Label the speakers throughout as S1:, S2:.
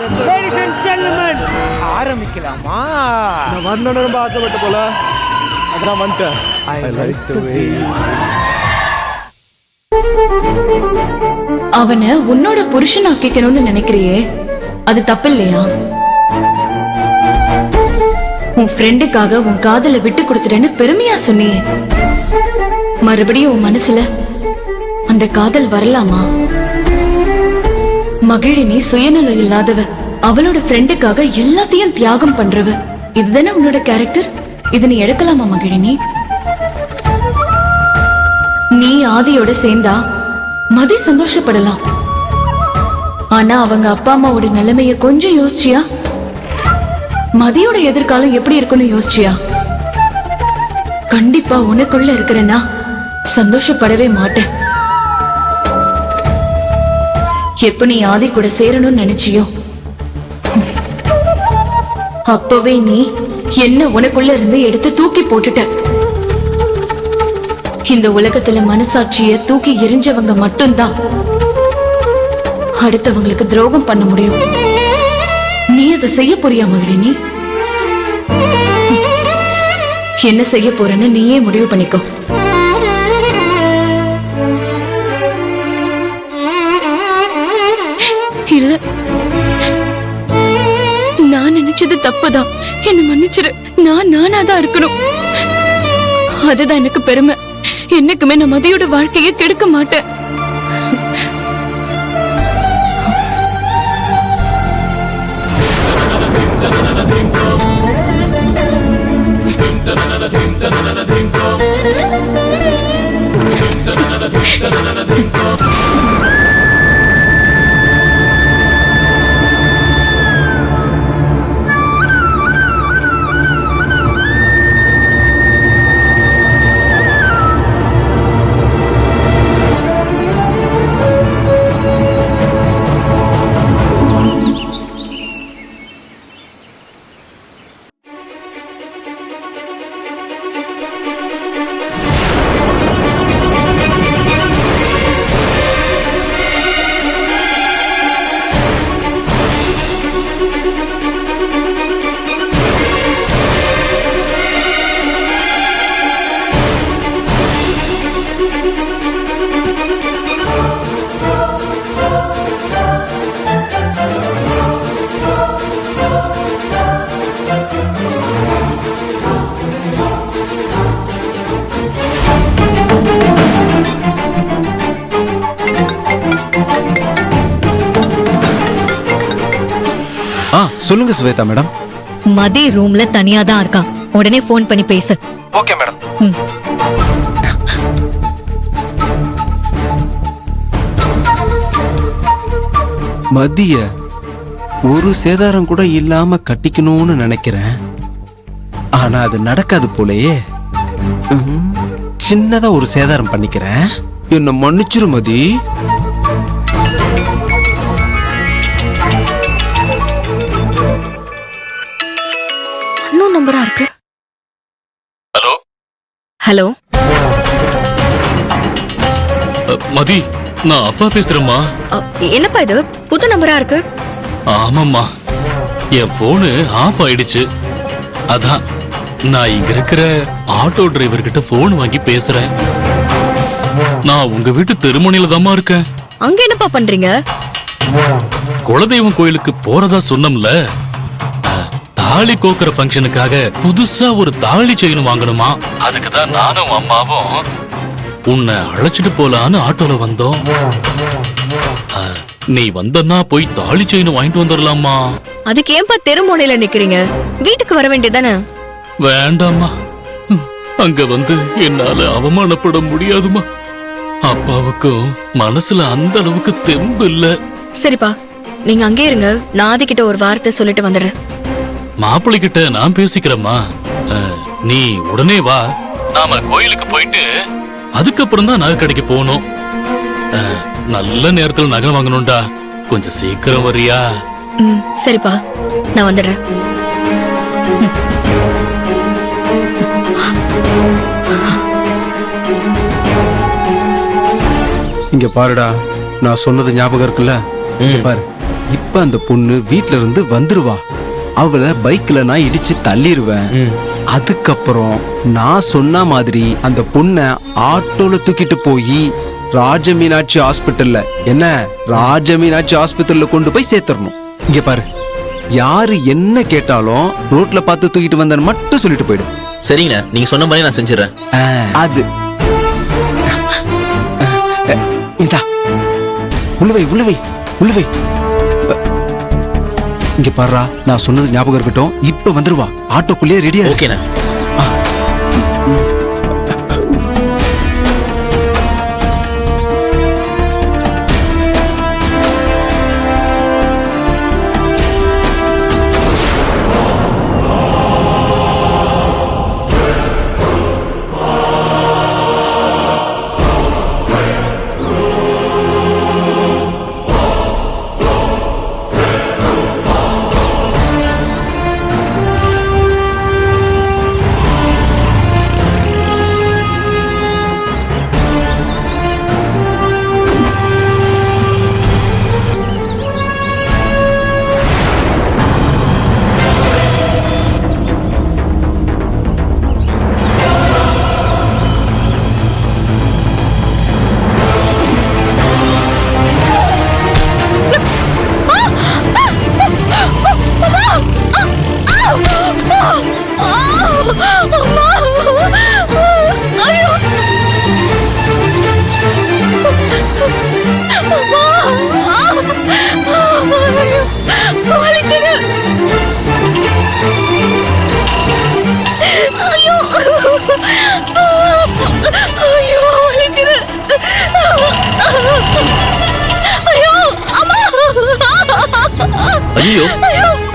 S1: Ladies and gentlemen, ஆரம்பிக்கலாமா?
S2: நான் வரணும்னு ரொம்ப ஆசைப்பட்ட போல அதான் வந்துட்டேன். I like the way.
S3: அவனை உன்னோட புருஷன் ஆக்கிக்கணும்னு நினைக்கிறியே, அது தப்பு இல்லையா? உன் ஃப்ரெண்டுக்காக உன் காதலை விட்டு கொடுத்துட்டேன்னு பெருமையா சொன்னியே, மறுபடியும் உன் மனசுல அந்த காதல் வரலாமா? மகிழினி சுயநலம் இல்லாதவ, அவளோட ஃப்ரெண்டுக்காக எல்லாத்தையும் தியாகம் பண்றவ. இதுதானே உன்னோட கேரக்டர். இது நீ எடுக்கலாமா மகிழினி? நீ ஆதியோட சேர்ந்தா மதி சந்தோஷப்படலாம். ஆனா அவங்க அப்பா அம்மாவோட நிலைமைய கொஞ்சம் யோசிச்சியா? மதியோட எதிர்காலம் எப்படி இருக்குன்னு யோசிச்சியா? கண்டிப்பா உனக்குள்ள இருக்கிறனா சந்தோஷப்படவே மாட்டேன். எப்ப நீ ஆதி கூட சேரணும்னு நினைச்சியோ, அப்பவே நீ என்ன உனக்குள்ள இருந்து எடுத்து தூக்கி போட்டுட்ட. இந்த உலகத்துல மனசாட்சிய தூக்கி எரிஞ்சவங்க மட்டும்தான் அடுத்தவங்களுக்கு துரோகம் பண்ண முடியும். நீ அதை செய்ய போறியா மகிழினி? என்ன செய்ய போறன்னு நீயே முடிவு பண்ணிக்கோ. இல்ல, நான் நினைச்சது தப்புதான், என்ன மன்னிச்சிரு. நான் நானாதான் இருக்கணும். அதுதான் எனக்கு பெருமை. என்னைக்குமே நான் மதியோட வாழ்க்கையை கெடுக்க மாட்டேன்.
S4: சொல்லுங்க ஸ்வேதா மேடம்.
S5: மதி ரூம்ல தனியா தான் இருக்கா. உடனே போன் பண்ணி பேசு.
S4: Okay madam. மதிய ஒரு சேதாரம் கூட இல்லாம கட்டிக்கணும்னு நினைக்கிறேன். ஆனா அது நடக்காது போலயே. சின்னதா ஒரு சேதாரம் பண்ணிக்கிறேன். என்ன மன்னிச்சிரு மதி.
S3: நம்பரா இருக்கு.
S6: ஹலோ
S3: ஹலோ
S6: மதி, நான் அப்பா பேசுறேம்மா.
S3: என்னப்பா இது புது நம்பரா இருக்கு?
S6: ஆமாம்மா, என் போனு ஆஃப் ஆயிடுச்சு. அதான் நான் இங்க இருக்கிற ஆட்டோ டிரைவர் கிட்ட போன் வாங்கி பேசுறேன். நான் உங்க வீட்டு திருமணில தாம்மா இருக்கேன்.
S3: அங்க என்னப்பா பண்றீங்க?
S6: குலதெய்வம் கோயிலுக்கு போறதா சொன்னோம்ல, தாலி கோக்குற ஃபங்க்ஷனுக்காக புதுசா ஒரு தாலி செயின் வாங்கணுமா. அதுக்கு தான் நானும் அம்மாவும் உன்னை அழைச்சிட்டு போலான்னு ஆட்டோல வந்தோம். நீ வந்தன்னா போய் தாலி செயின் வாங்கிட்டு வந்துடலாமா.
S3: அதுக்கு ஏன்பா தெருமோனையில நிக்கிறீங்க? வீட்டுக்கு வர வேண்டியதானே?
S6: வேண்டாம்மா, அங்க வந்து என்னால அவமானப்பட முடியாதுமா. அப்பாவுக்கும் மனசுல அந்த அளவுக்கு தெம்பு இல்ல.
S3: சரிப்பா, நீங்க அங்கே இருங்க. நான் ஆதிக்கிட்ட ஒரு வார்த்தை சொல்லிட்டு வந்துடுறேன்.
S6: மாப்பிள்ளை கிட்ட நான் பேசிக்கிறேம்மா. நீ உடனே வா. நாம கோயிலுக்கு போயிட்டு அதுக்கப்புறம் தான் நகை கடைக்கு போகணும். நல்ல நேரத்துல நகை வாங்கணும்டா. கொஞ்சம் சீக்கிரம் வரியா?
S3: சரிப்பா, நான் வந்துடுறேன்.
S4: இங்க பாருடா, நான் சொன்னது ஞாபகம் இருக்குல்ல? பாரு, இப்ப அந்த பொண்ணு வீட்ல இருந்து வந்துருவா. அவளை பைக்ல நான் இடிச்சு தள்ளிடுவேன். அதுக்கப்புறம் நான் சொன்ன மாதிரி அந்த பொண்ணை ஆட்டோல தூக்கிட்டு போய் ராஜமீனாட்சி ஹாஸ்பிட்டல்ல ராஜமீனாட்சி ஹாஸ்பிட்டல்ல கொண்டு போய் சேர்த்துடணும். இங்க பாரு, யாரு என்ன கேட்டாலும் ரோட்ல பார்த்து தூக்கிட்டு வந்தேன்னு மட்டும் சொல்லிட்டு போயிடு.
S7: சரிங்க, நீங்க சொன்ன மாதிரி நான் செஞ்சிடறேன்.
S4: அது இந்தா உள்ளவை. இங்க பாருடா, நான் சொன்னது ஞாபகம் இருக்கட்டும். இப்ப வந்துருவா, ஆட்டோக்குள்ளேயே ரெடியா.
S7: ஓகேண்ணா.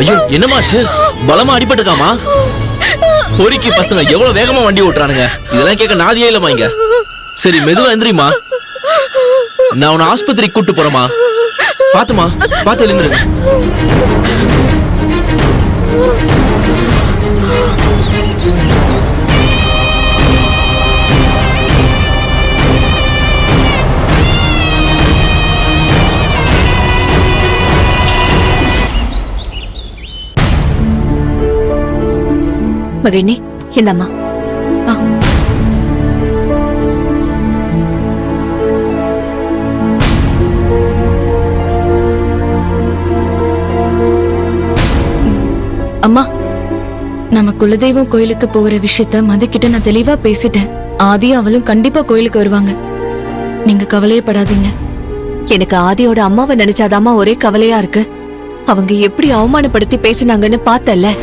S7: ஐயோ, என்னமாச்சு? பலமா அடிபட்டுக்காமா? பொறுக்கி பசங்க எவ்வளவு வேகமா வண்டி ஓட்டுறானுங்க. இதெல்லாம் கேட்க நாதியே இல்லமா இங்க. சரி, மெதுவா எந்திரிமா. நான் உன்னை ஆஸ்பத்திரிக்கு கூட்டு போறேமா. பாத்துமா, பாத்து எழுந்துரு.
S8: மகிழ்னி, இந்தம்மா.
S3: அம்மா, நம்ம குலதெய்வம் கோயிலுக்கு போகிற விஷயத்த மதிக்கிட்ட நான் தெளிவா பேசிட்டேன். ஆதி அவளும் கண்டிப்பா கோயிலுக்கு வருவாங்க. நீங்க கவலையப்படாதீங்க.
S8: எனக்கு ஆதியோட அம்மாவை நினைச்சாதாம்மா ஒரே கவலையா இருக்கு. அவங்க எப்படி அவமானப்படுத்தி பேசினாங்கன்னு பார்த்தல.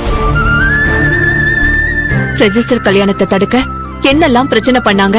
S8: ரெஜிஸ்டர் கல்யாணத்தை தடுக்க என்னெல்லாம் பிரச்சனை பண்ணாங்க.